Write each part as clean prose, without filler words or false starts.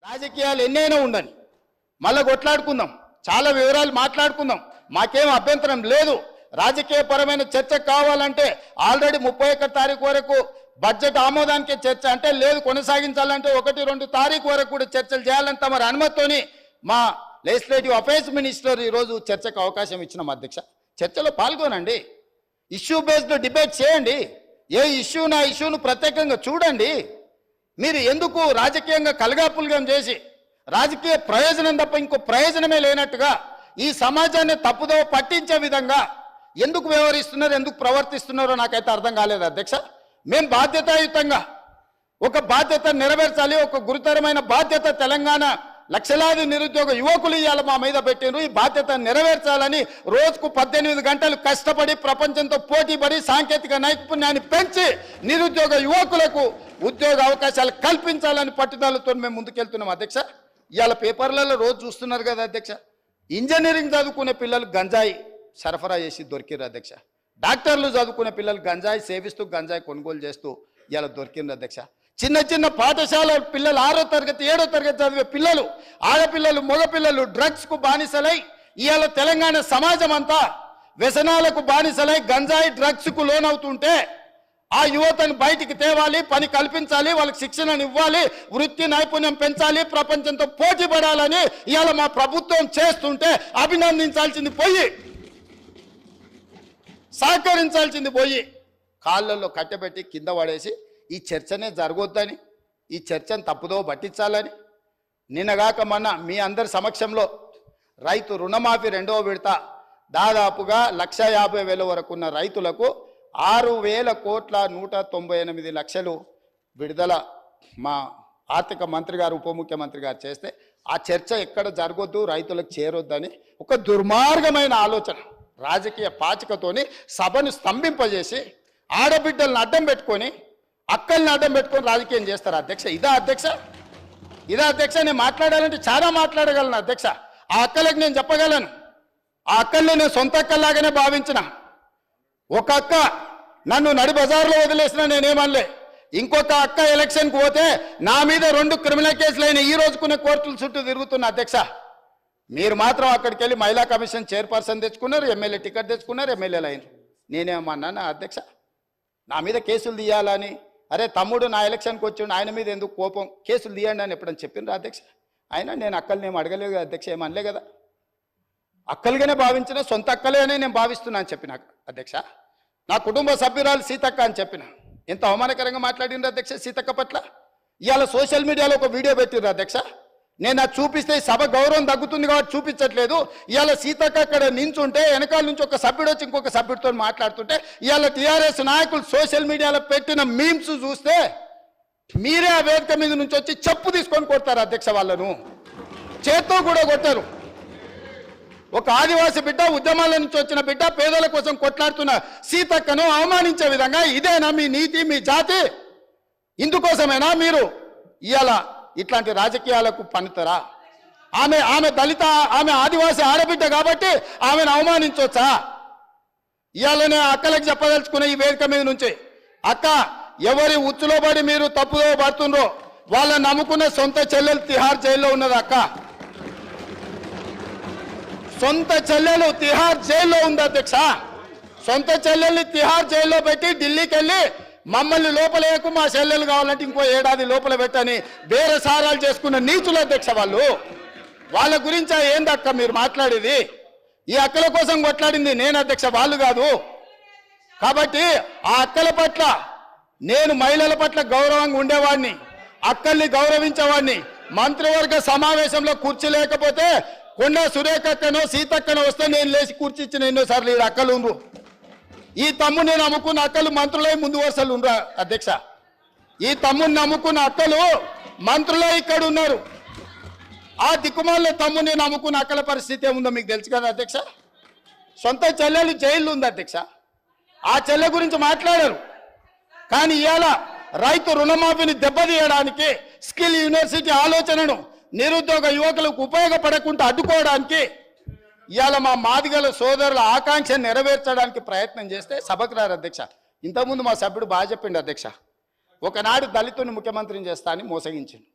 రాజకీయాలు ఎన్నైనా ఉండని మళ్ళీ కొట్లాడుకుందాం, చాలా వివరాలు మాట్లాడుకుందాం, మాకేం అభ్యంతరం లేదు. రాజకీయపరమైన చర్చ కావాలంటే ఆల్రెడీ 31 తారీఖు వరకు బడ్జెట్ ఆమోదానికి చర్చ అంటే లేదు, కొనసాగించాలంటే 1-2 తారీఖు వరకు కూడా చర్చలు చేయాలని తమ అనుమతితోని మా లెజిస్లేటివ్ అఫైర్స్ మినిస్టర్ ఈరోజు చర్చకు అవకాశం ఇచ్చినాం. అధ్యక్ష, చర్చలో పాల్గొనండి, ఇష్యూ బేస్డ్ డిబేట్ చేయండి, ఏ ఇష్యూను ఆ ఇష్యూను ప్రత్యేకంగా చూడండి. మీరు ఎందుకు రాజకీయంగా కలగాపులగం చేసి రాజకీయ ప్రయోజనం తప్ప ఇంకో ప్రయోజనమే లేనట్టుగా ఈ సమాజాన్ని తప్పుదో పట్టించే విధంగా ఎందుకు వ్యవహరిస్తున్నారు, ఎందుకు ప్రవర్తిస్తున్నారో నాకైతే అర్థం కాలేదు. అధ్యక్ష, మేము బాధ్యతాయుతంగా ఒక బాధ్యత నెరవేర్చాలి, ఒక గురుతరమైన బాధ్యత తెలంగాణ లక్షలాది నిరుద్యోగ యువకులు ఇవాళ మా మీద పెట్టినారు. ఈ బాధ్యత నెరవేర్చాలని రోజుకు 18 గంటలు కష్టపడి ప్రపంచంతో పోటీపడి సాంకేతిక నైపుణ్యాన్ని పెంచి నిరుద్యోగ యువకులకు ఉద్యోగ అవకాశాలు కల్పించాలని పట్టుదలతో మేము ముందుకెళ్తున్నాం. అధ్యక్ష, ఇవాళ పేపర్లలో రోజు చూస్తున్నారు కదా అధ్యక్ష, ఇంజనీరింగ్ చదువుకునే పిల్లలు గంజాయి సరఫరా చేసి దొరికిరు అధ్యక్ష, డాక్టర్లు చదువుకునే పిల్లలు గంజాయి సేవిస్తూ గంజాయి కొనుగోలు చేస్తూ ఇవాళ దొరికింది అధ్యక్ష. చిన్న చిన్న పాఠశాల పిల్లలు 6వ తరగతి 7వ తరగతి చదివే పిల్లలు, ఆడపిల్లలు మగపిల్లలు డ్రగ్స్కు బానిసలై ఇవాళ తెలంగాణ సమాజం అంతా వ్యసనాలకు బానిసలై గంజాయి డ్రగ్స్కు లోనవుతుంటే ఆ యువతను బయటికి తేవాలి, పని కల్పించాలి, వాళ్ళకి శిక్షణను ఇవ్వాలి, వృత్తి నైపుణ్యం పెంచాలి, ప్రపంచంతో పోటీ పడాలని ఇవాళ మా ప్రభుత్వం చేస్తుంటే అభినందించాల్సింది పోయి, సహకరించాల్సింది పోయి కాళ్ళల్లో కట్టబెట్టి కింద పడేసి ఈ చర్చనే జరగొద్దని, ఈ చర్చను తప్పుదో పట్టించాలని నిన్నగాక మొన్న మీ అందరి సమక్షంలో రైతు రుణమాఫీ 2వ విడత దాదాపుగా 1,50,000 వరకు ఉన్న రైతులకు 6,198,00,000 విడుదల మా ఆర్థిక మంత్రి గారు ఉప ముఖ్యమంత్రి గారు చేస్తే ఆ చర్చ ఎక్కడ జరగొద్దు, రైతులకు చేరొద్దని ఒక దుర్మార్గమైన ఆలోచన రాజకీయ పాచికతోని సభను స్తంభింపజేసి ఆడబిడ్డలను అడ్డం పెట్టుకొని అక్కల్ని అడ్డం పెట్టుకొని రాజకీయం చేస్తారు. అధ్యక్ష, ఇదా అధ్యక్ష? ఇదా అధ్యక్ష? నేను మాట్లాడాలంటే చాలా మాట్లాడగలను అధ్యక్ష. ఆ అక్కలకు నేను చెప్పగలను, ఆ అక్కల్ని నేను సొంత అక్కల్లాగానే భావించిన. ఒక అక్క నన్ను నడి బజార్లో వదిలేసినా నేనేమనలే, ఇంకొక అక్క ఎలక్షన్కి పోతే నా మీద 2 క్రిమినల్ కేసులు అయినా ఈ రోజుకునే కోర్టుల చుట్టూ తిరుగుతున్న. అధ్యక్ష, మీరు మాత్రం అక్కడికి వెళ్ళి మహిళా కమిషన్ చైర్పర్సన్ తెచ్చుకున్నారు, ఎమ్మెల్యే టికెట్ తెచ్చుకున్నారు, ఎమ్మెల్యేలు అయినారు. నేనేమన్నా అధ్యక్ష నా మీద కేసులు తీయాలని? అరే తమ్ముడు నా ఎలక్షన్కి వచ్చాడు, ఆయన మీద ఎందుకు కోపం, కేసులు తీయండి అని ఎప్పుడని చెప్పిండ్రు అధ్యక్ష? అయినా నేను అక్కల్ని ఏం అడగలేదు కదా అధ్యక్ష, ఏమనలే కదా. అక్కలుగానే భావించిన, సొంత అక్కలే అని నేను భావిస్తున్నా అని చెప్పిన అధ్యక్ష. నా కుటుంబ సభ్యురాలు సీతక్క అని చెప్పిన. ఎంత అవమానకరంగా మాట్లాడిండ్రు అధ్యక్ష సీతక్క పట్ల. ఇవాళ సోషల్ మీడియాలో ఒక వీడియో పెట్టిర్రు అధ్యక్ష, నేను అది చూపిస్తే సభ గౌరవం తగ్గుతుంది కాబట్టి చూపించట్లేదు. ఇవాళ సీతక్క అక్కడ నించుంటే వెనకాల నుంచి ఒక సభ్యుడు వచ్చి ఇంకొక సభ్యుడితో మాట్లాడుతుంటే ఇవాళ టీఆర్ఎస్ నాయకులు సోషల్ మీడియాలో పెట్టిన మీమ్స్ చూస్తే మీరే ఆ వేదిక మీద నుంచి వచ్చి చెప్పు తీసుకొని కొడతారు అధ్యక్ష. వాళ్ళను చేత్తో కూడా కొట్టారు. ఒక ఆదివాసి బిడ్డ, ఉద్యమాల నుంచి వచ్చిన బిడ్డ, పేదల కోసం కొట్లాడుతున్న సీతక్కను అవమానించే విధంగా ఇదేనా మీ నీతి, మీ జాతి? ఇందుకోసమేనా మీరు ఇవాళ ఇట్లాంటి రాజకీయాలకు పన్నుతారా? ఆమె దళిత, ఆమె ఆదివాసి ఆడబిడ్డ కాబట్టి ఆమెను అవమానించవచ్చా? ఇవాళనే అక్కలకు చెప్పదలుచుకున్న ఈ వేదిక మీద నుంచి, అక్క ఎవరి ఉచ్చులో పడి మీరు తప్పుదో పడుతుండ్రో వాళ్ళని నమ్ముకున్న సొంత చెల్లెలు తిహార్ జైల్లో ఉన్నది. అక్క సొంత చెల్లెలు తిహార్ జైల్లో ఉంది అధ్యక్ష. సొంత చెల్లెల్ని తిహార్ జైల్లో పెట్టి ఢిల్లీకి వెళ్ళి మమ్మల్ని లోపలేకు, మా చెల్లెలు కావాలంటే ఇంకో ఏడాది లోపల పెట్టని వేరే సారాలు చేసుకున్న నీచుల అధ్యక్ష వాళ్ళు. వాళ్ళ గురించి ఏందక్క మీరు మాట్లాడేది? ఈ అక్కల కోసం కొట్లాడింది నేను అధ్యక్ష, వాళ్ళు కాదు. కాబట్టి ఆ అక్కల పట్ల నేను మహిళల పట్ల గౌరవంగా ఉండేవాడిని, అక్కల్ని గౌరవించేవాడిని. మంత్రివర్గ సమావేశంలో కుర్చీ లేకపోతే కొండా సురేఖక్కనో సీతక్కనో వస్తే నేను లేచి కుర్చీ ఇచ్చిన ఎన్నోసార్లు. ఈ అక్కలు ఉండ్రు, ఈ తమ్ముని నమ్ముకున్న అక్కలు మంత్రులై ముందు వరుసలు ఉండరు అధ్యక్ష. ఈ తమ్ముని నమ్ముకున్న అక్కలు మంత్రులై ఇక్కడ ఉన్నారు. ఆ దిక్కుమాల తమ్ముని నమ్ముకున్న అక్కల పరిస్థితి ఏముందో మీకు తెలుసు కదా అధ్యక్ష. సొంత చెల్లెలు జైల్లో ఉంది అధ్యక్ష, ఆ చెల్లె గురించి మాట్లాడారు. కానీ ఇవాళ రైతు రుణమాఫీని దెబ్బతీయడానికి, స్కిల్ యూనివర్సిటీ ఆలోచనను నిరుద్యోగ యువకులకు ఉపయోగపడకుండా అడ్డుకోవడానికి ఇవాళ మా మాదిగల సోదరుల ఆకాంక్షను నెరవేర్చడానికి ప్రయత్నం చేస్తే సభకు రారు అధ్యక్ష. ఇంతకుముందు మా సభ్యుడు బాగా చెప్పిండు అధ్యక్ష, ఒకనాడు దళితుని ముఖ్యమంత్రిని చేస్తా అని మోసగించిండు.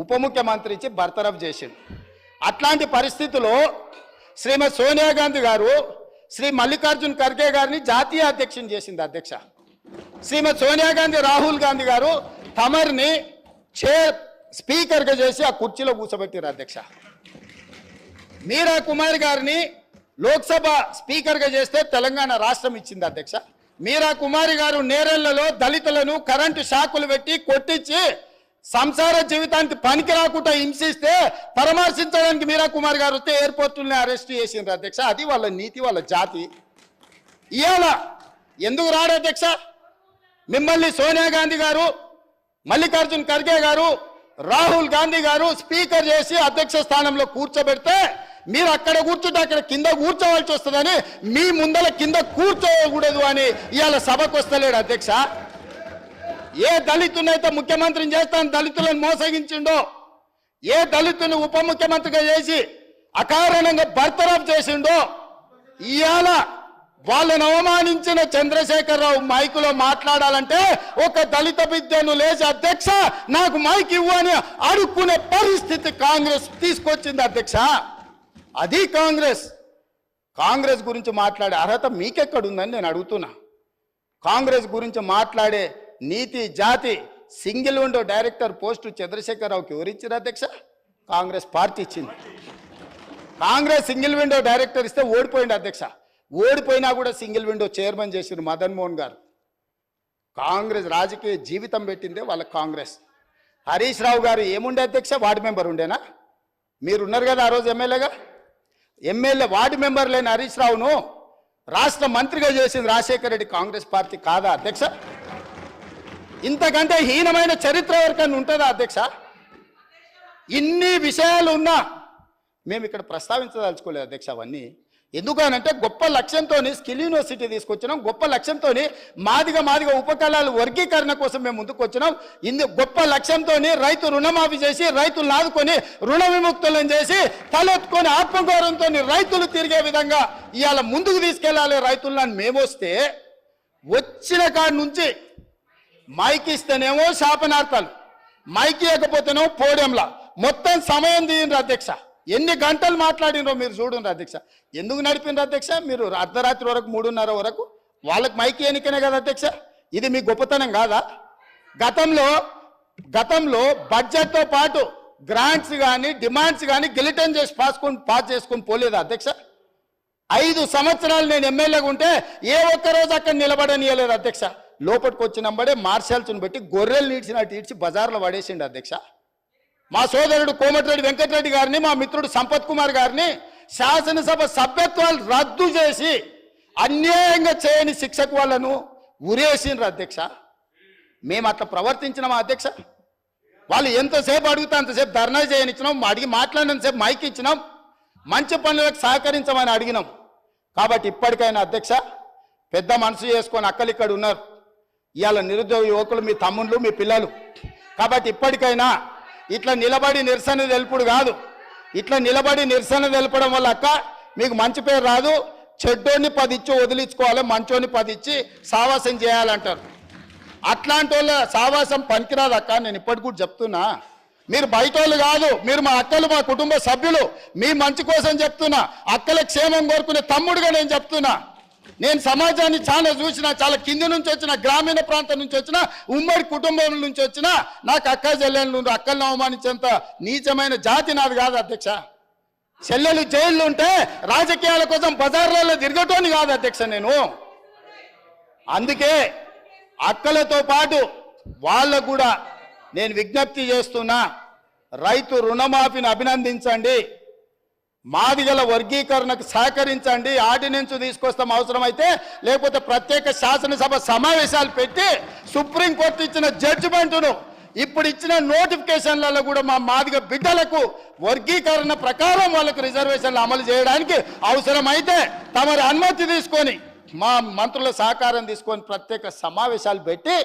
ఉప ముఖ్యమంత్రి ఇచ్చి బర్తరఫ్ చేసిండు. అట్లాంటి పరిస్థితుల్లో శ్రీమతి సోనియా గాంధీ గారు శ్రీ మల్లికార్జున్ ఖర్గే గారిని జాతీయ అధ్యక్షుని చేసింది అధ్యక్ష. శ్రీమతి సోనియా గాంధీ రాహుల్ గాంధీ గారు తమర్ని స్పీకర్గా చేసి ఆ కుర్చీలో కూర్చోబెట్టారు అధ్యక్ష. మీరా కుమార్ గారిని లోక్సభ స్పీకర్గా చేస్తే తెలంగాణ రాష్ట్రం ఇచ్చింది అధ్యక్ష. మీరా కుమారి గారు నేరెళ్లలో దళితులను కరెంటు షాకులు పెట్టి కొట్టించి సంసార జీవితానికి పనికి రాకుండా హింసిస్తే పరామర్శించడానికి మీరా కుమార్ గారు వస్తే ఎయిర్పోర్టుల్ని అరెస్ట్ చేసిండ్రు అధ్యక్ష. అది వాళ్ళ నీతి, వాళ్ళ జాతి. ఇవాళ ఎందుకు రాడు అధ్యక్ష? మిమ్మల్ని సోనియా గాంధీ గారు, మల్లికార్జున్ ఖర్గే గారు, రాహుల్ గాంధీ గారు స్పీకర్ చేసి అధ్యక్ష స్థానంలో కూర్చోబెడితే మీరు అక్కడ కూర్చుంటే అక్కడ కింద కూర్చోవలసి వస్తుందని మీ ముందల కింద కూర్చోకూడదు అని ఇవాళ సభకు వస్తలేడు అధ్యక్ష. ఏ దళితునైతే ముఖ్యమంత్రిని చేస్తాను దళితులను మోసగించిండో, ఏ దళితుని ఉప ముఖ్యమంత్రిగా చేసి అకారణంగా బర్తరఫ్ చేసిండో, ఇవాళ వాళ్ళని అవమానించిన చంద్రశేఖరరావు మైకులో మాట్లాడాలంటే ఒక దళిత బిడ్డను లేచి అధ్యక్ష నాకు మైక్ ఇవ్వు అని అడుక్కునే పరిస్థితి కాంగ్రెస్ తీసుకొచ్చింది అధ్యక్ష. అది కాంగ్రెస్ గురించి మాట్లాడే అర్హత మీకెక్కడుందని నేను అడుగుతున్నా. కాంగ్రెస్ గురించి మాట్లాడే నీతి, జాతి, సింగిల్ విండో డైరెక్టర్ పోస్టు చంద్రశేఖరరావుకి ఎవరిచ్చారు అధ్యక్ష? కాంగ్రెస్ పార్టీ ఇచ్చింది. కాంగ్రెస్ సింగిల్ విండో డైరెక్టర్ ఇస్తే ఓడిపోయింది అధ్యక్ష. ఓడిపోయినా కూడా సింగిల్ విండో చైర్మన్ చేసిన మదన్ మోహన్ గారు. కాంగ్రెస్ రాజకీయ జీవితం పెట్టిందే వాళ్ళ కాంగ్రెస్. హరీష్ రావు గారు ఏముండే అధ్యక్ష? వార్డు మెంబర్ ఉండేనా? మీరున్నారు కదా ఆ రోజు ఎమ్మెల్యేగా. ఎమ్మెల్యే వార్డు మెంబర్ లేని హరీష్ రావును రాష్ట్ర మంత్రిగా చేసింది రాజశేఖర రెడ్డి కాంగ్రెస్ పార్టీ కాదా అధ్యక్ష? ఇంతకంటే హీనమైన చరిత్ర ఎవరికైనా ఉంటుందా అధ్యక్ష? ఇన్ని విషయాలు ఉన్నా మేము ఇక్కడ ప్రస్తావించదలుచుకోలేదు అధ్యక్ష. అవన్నీ ఎందుకనంటే గొప్ప లక్ష్యంతో స్కిల్ యూనివర్సిటీ తీసుకొచ్చినాం, గొప్ప లక్ష్యంతో మాదిగా ఉపకళాలు వర్గీకరణ కోసం మేము ముందుకు వచ్చినాం. గొప్ప లక్ష్యంతో రైతు రుణమాఫీ చేసి రైతులను ఆదుకొని రుణ విముక్తులను చేసి తలెత్తుకొని ఆత్మగౌరవంతో రైతులు తిరిగే విధంగా ఇవాళ ముందుకు తీసుకెళ్లాలి రైతులను మేము వస్తే, వచ్చిన కాడి నుంచి మైక్ ఇస్తేనేమో శాపనార్థాలు, మైక్ ఇవ్వకపోతేనేమో పోడియంలా మొత్తం సమయం తీయండి అధ్యక్ష. ఎన్ని గంటలు మాట్లాడినరో మీరు చూడండి అధ్యక్ష. ఎందుకు నడిపినరు అధ్యక్ష? మీరు అర్ధరాత్రి వరకు 3:30 వరకు వాళ్ళకి మైకి ఎన్నికనే కదా అధ్యక్ష. ఇది మీ గొప్పతనం కాదా? గతంలో బడ్జెట్తో పాటు గ్రాంట్స్ కానీ డిమాండ్స్ కానీ గిలిటన్ చేసి పాస్ చేసుకొని పోలేదా అధ్యక్ష? 5 సంవత్సరాలు నేను ఎమ్మెల్యేగా ఉంటే ఏ ఒక్కరోజు అక్కడ నిలబడనియలేదు అధ్యక్ష. లోపలికి వచ్చినప్పుడే మార్షల్స్ని పెట్టి గొర్రెలు నీడ్చినట్టు ఈడ్చి బజార్లో పడేసిండు అధ్యక్ష. మా సోదరుడు కోమటిరెడ్డి వెంకటరెడ్డి గారిని, మా మిత్రుడు సంపత్ కుమార్ గారిని శాసనసభ సభ్యత్వాలు రద్దు చేసి అన్యాయంగా చేయని శిక్షకు వాళ్ళను ఉరేసిండ్రు అధ్యక్ష. మేము అట్లా ప్రవర్తించినామా అధ్యక్ష? వాళ్ళు ఎంతసేపు అడిగితే అంతసేపు ధర్నా చేయనిచ్చినాం, అడిగి మాట్లాడినంతసేపు మైక్ ఇచ్చినాం, మంచి పనులకు సహకరించమని అడిగినాం. కాబట్టి ఇప్పటికైనా అధ్యక్ష పెద్ద మనసు చేసుకొని అక్కలిక్కడ ఉన్నారు. ఇవాళ నిరుద్యోగ యువకులు మీ తమ్ముళ్ళు, మీ పిల్లలు. కాబట్టి ఇప్పటికైనా ఇట్లా నిలబడి నిరసన తెలుపుడు కాదు. ఇట్లా నిలబడి నిరసన తెలపడం వల్ల అక్క మీకు మంచి పేరు రాదు. చెడ్డోని 10 ఇచ్చి వదిలించుకోవాలి, మంచోని 10 ఇచ్చి సావాసం చేయాలంటారు. అట్లాంటి వాళ్ళ సావాసం పనికిరాదు అక్క. నేను ఇప్పటికి కూడా చెప్తున్నా, మీరు బయట వాళ్ళు కాదు, మీరు మా అక్కలు, మా కుటుంబ సభ్యులు. మీ మంచి కోసం చెప్తున్నా, అక్కల క్షేమం కోరుకునే తమ్ముడుగా నేను చెప్తున్నా. నేను సమాజాన్ని చాలా చూసిన, చాలా కింది నుంచి వచ్చిన, గ్రామీణ ప్రాంతం నుంచి వచ్చిన, ఉమ్మడి కుటుంబం నుంచి వచ్చిన, నాకు అక్క చెల్లెళ్ళు అక్కలను అవమానించేంత నీచమైన జాతి నాది కాదు అధ్యక్ష. చెల్లెలు జైళ్ళు ఉంటే రాజకీయాల కోసం బజార్లలో తిరగటోని కాదు అధ్యక్ష నేను. అందుకే అక్కలతో పాటు వాళ్ళకు కూడా నేను విజ్ఞప్తి చేస్తున్నా, రైతు రుణమాఫీని అభినందించండి, మాదిగల వర్గీకరణకు సహకరించండి, ఆర్డినెన్స్ తీసుకొస్తాం అవసరమైతే, లేకపోతే ప్రత్యేక శాసనసభ సమావేశాలు పెట్టి సుప్రీంకోర్టు ఇచ్చిన జడ్జిమెంటును, ఇప్పుడు ఇచ్చిన నోటిఫికేషన్లలో కూడా మా మాదిగ బిడ్డలకు వర్గీకరణ ప్రకారం వాళ్ళకు రిజర్వేషన్లు అమలు చేయడానికి అవసరమైతే తమరి అనుమతి తీసుకొని మా మంత్రుల సహకారం తీసుకొని ప్రత్యేక సమావేశాలు పెట్టి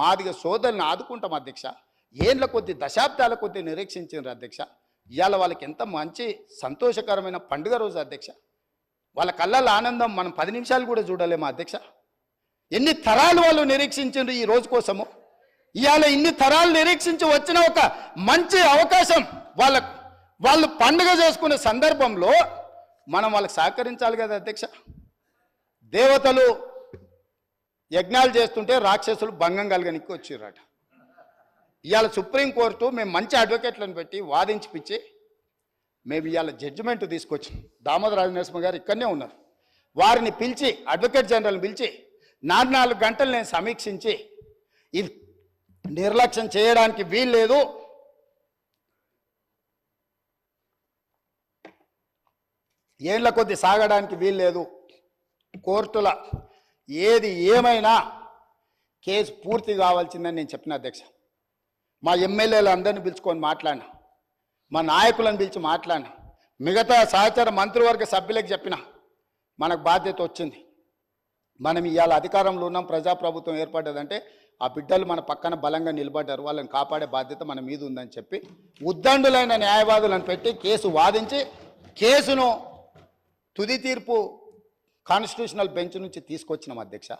మాదిగ సోదరులను ఆదుకుంటాం అధ్యక్ష. ఏండ్ల కొద్ది దశాబ్దాల కొద్ది నిరీక్షించారు అధ్యక్ష. ఇవాళ వాళ్ళకి ఎంత మంచి సంతోషకరమైన పండుగ రోజు అధ్యక్ష. వాళ్ళ కళ్ళల్లో ఆనందం మనం 10 నిమిషాలు కూడా చూడలేమా అధ్యక్ష? ఎన్ని తరాలు వాళ్ళు నిరీక్షించారు ఈ రోజు కోసము. ఇవాళ ఇన్ని తరాలు నిరీక్షించి వచ్చిన ఒక మంచి అవకాశం వాళ్ళు పండుగ చేసుకునే సందర్భంలో మనం వాళ్ళకి సహకరించాలి కదా అధ్యక్ష. దేవతలు యజ్ఞాలు చేస్తుంటే రాక్షసులు భంగం కలగనికి వచ్చిర్రట. ఇవాళ సుప్రీంకోర్టు మేము మంచి అడ్వకేట్లను పెట్టి వాదించిపిచ్చి మేము ఇవాళ జడ్జిమెంట్ తీసుకొచ్చాం. దామోదర రాజనరసింహ గారు ఇక్కడనే ఉన్నారు. వారిని పిలిచి అడ్వకేట్ జనరల్ని పిలిచి 4 గంటలు నేను సమీక్షించి ఇది నిర్లక్ష్యం చేయడానికి వీలు లేదు, ఏళ్ల కొద్ది సాగడానికి వీలు లేదు, కోర్టుల ఏది ఏమైనా కేసు పూర్తి కావాల్సిందని నేను చెప్పిన అధ్యక్ష. మా ఎమ్మెల్యేలు అందరినీ పిలుచుకొని మాట్లాడినా, మా నాయకులను పిలిచి మాట్లాడినా, మిగతా సహచర మంత్రివర్గ సభ్యులకు చెప్పిన మనకు బాధ్యత వచ్చింది. మనం ఇవాళ అధికారంలో ఉన్నాం, ప్రజాప్రభుత్వం ఏర్పడ్డదంటే ఆ బిడ్డలు మన పక్కన బలంగా నిలబడ్డారు, వాళ్ళని కాపాడే బాధ్యత మన మీద ఉందని చెప్పి ఉద్దండులైన న్యాయవాదులను పెట్టి కేసు వాదించి కేసును తుది తీర్పు కాన్స్టిట్యూషనల్ బెంచ్ నుంచి తీసుకొచ్చినాం అధ్యక్ష.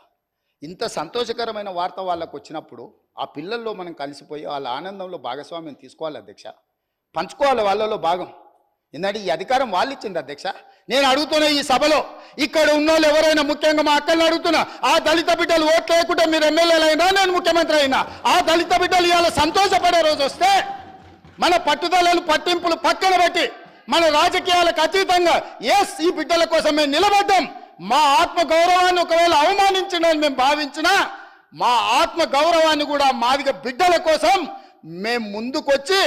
ఇంత సంతోషకరమైన వార్త వాళ్ళకు వచ్చినప్పుడు ఆ పిల్లల్లో మనం కలిసిపోయి వాళ్ళ ఆనందంలో భాగస్వామ్యం తీసుకోవాలి అధ్యక్ష, పంచుకోవాలి వాళ్ళలో భాగం. ఎందుకంటే ఈ అధికారం వాళ్ళు ఇచ్చింది అధ్యక్ష. నేను అడుగుతున్నా ఈ సభలో ఇక్కడ ఉన్న వాళ్ళు ఎవరైనా, ముఖ్యంగా మా అక్కల్ని అడుగుతున్నా, ఆ దళిత బిడ్డలు ఓట్లు లేకుండా మీరు ఎమ్మెల్యేలు అయినా నేను ముఖ్యమంత్రి అయినా ఆ దళిత బిడ్డలు ఇవాళ సంతోషపడే రోజు వస్తే మన పట్టుదలలు పట్టింపులు పక్కన పెట్టి మన రాజకీయాలకు అతీతంగా ఈ బిడ్డల కోసం మేము నిలబడ్డాం. మా ఆత్మ గౌరవాన్ని ఒకవేళ అవమానించడానికి మేము భావించినా మా ఆత్మ గౌరవాన్ని కూడా మాదిగ బిడ్డల కోసం మేము ముందుకొచ్చి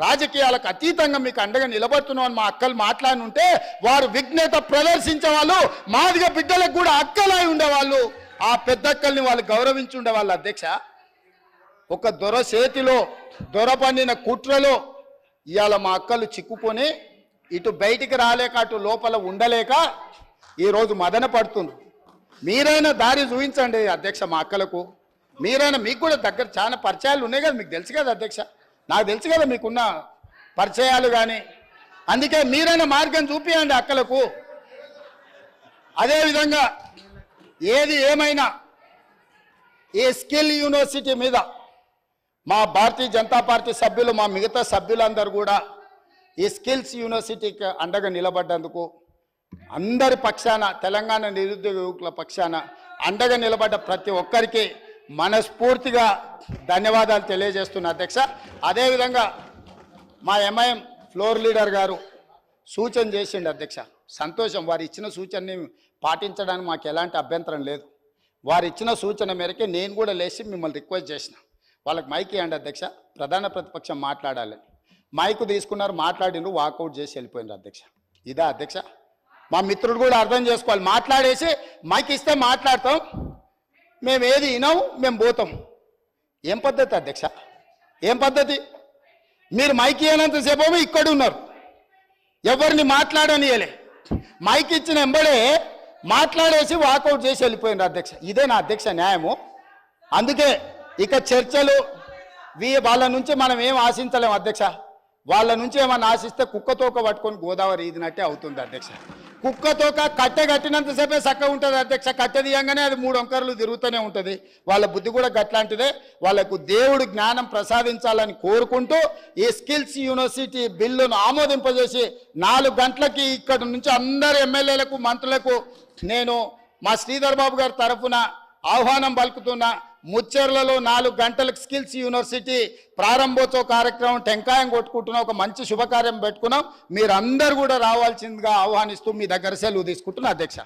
రాజకీయాలకు అతీతంగా మీకు అండగా నిలబడుతున్నాం అని మా అక్కలు మాట్లాడుంటే వారు విఘ్నత ప్రదర్శించే వాళ్ళు, మాదిగ బిడ్డలకు కూడా అక్కలై ఉండేవాళ్ళు, ఆ పెద్దక్కల్ని వాళ్ళు గౌరవించి ఉండేవాళ్ళు అధ్యక్ష. ఒక దొర చేతిలో దొర పండిన కుట్రలో ఇవాళ మా అక్కలు చిక్కుకొని ఇటు బయటికి రాలేక అటు లోపల ఉండలేక ఈరోజు మదన పడుతున్నారు. మీరైనా దారి చూపించండి అధ్యక్ష మా అక్కలకు. మీరైనా, మీకు కూడా దగ్గర చాలా పరిచయాలు ఉన్నాయి కదా, మీకు తెలుసు కదా అధ్యక్ష, నాకు తెలుసు కదా మీకున్న పరిచయాలు కానీ, అందుకే మీరైనా మార్గం చూపించండి అక్కలకు. అదేవిధంగా ఏది ఏమైనా ఈ స్కిల్ యూనివర్సిటీ మీద మా భారతీయ జనతా పార్టీ సభ్యులు, మా మిగతా సభ్యులందరూ కూడా ఈ స్కిల్స్ యూనివర్సిటీకి అండగా నిలబడ్డందుకు అందరి పక్షాన, తెలంగాణ నిరుద్యోగ యువకుల పక్షాన అండగా నిలబడ్డ ప్రతి ఒక్కరికి మనస్ఫూర్తిగా ధన్యవాదాలు తెలియజేస్తున్నా అధ్యక్ష. అదేవిధంగా మా ఎంఐఎం ఫ్లోర్ లీడర్ గారు సూచన చేసిండు అధ్యక్ష, సంతోషం. వారు ఇచ్చిన సూచనని పాటించడానికి మాకు ఎలాంటి అభ్యంతరం లేదు. వారు ఇచ్చిన సూచన మేరకే నేను కూడా లేచి మిమ్మల్ని రిక్వెస్ట్ చేసిన, వాళ్ళకి మైక్ ఇవ్వండి అధ్యక్ష, ప్రధాన ప్రతిపక్షం మాట్లాడాలని. మైకు తీసుకున్నారు, మాట్లాడినరు, వాకౌట్ చేసి వెళ్ళిపోయినారు అధ్యక్ష. ఇదా అధ్యక్ష? మా మిత్రుడు కూడా అర్థం చేసుకోవాలి, మాట్లాడేసి మైక్ ఇస్తే మాట్లాడతాం, మేము ఏది వినాం, మేము పోతాం. ఏం పద్ధతి అధ్యక్ష? ఏం పద్ధతి? మీరు మైక్ ఇవ్వనంతసేపు ఇక్కడ ఉన్నారు, ఎవరిని మాట్లాడనియలే, మైక్ ఇచ్చిన ఎంబడే మాట్లాడేసి వాకౌట్ చేసి వెళ్ళిపోయినారు అధ్యక్ష. ఇదే నా అధ్యక్ష న్యాయము. అందుకే ఇక చర్చలు వాళ్ళ నుంచి మనం ఏం ఆశించలేము అధ్యక్ష. వాళ్ళ నుంచి ఏమన్నా ఆశిస్తే కుక్కతోక పట్టుకొని గోదావరి ఈదినట్టే అవుతుంది అధ్యక్ష. కుక్కతోక కట్టె కట్టినంతసేపే చక్కగా ఉంటుంది అధ్యక్ష, కట్టె తీయంగానే అది 3 వంకరలు తిరుగుతూనే ఉంటుంది. వాళ్ళ బుద్ధి కూడా గట్లాంటిదే. వాళ్ళకు దేవుడు జ్ఞానం ప్రసాదించాలని కోరుకుంటూ ఈ స్కిల్స్ యూనివర్సిటీ బిల్లును ఆమోదింపజేసి 4 గంటలకి ఇక్కడ నుంచి అందరు ఎమ్మెల్యేలకు, మంత్రులకు నేను మా శ్రీధర్ బాబు గారి తరఫున ఆహ్వానం పలుకుతున్నా. ముచ్చెర్లలో 4 గంటలకు స్కిల్స్ యూనివర్సిటీ ప్రారంభోత్సవ కార్యక్రమం టెంకాయం కొట్టుకుంటున్నాం, ఒక మంచి శుభకార్యం పెట్టుకున్నాం. మీరందరూ కూడా రావాల్సిందిగా ఆహ్వానిస్తూ మీ దగ్గర సెలవు తీసుకుంటున్నా అధ్యక్ష.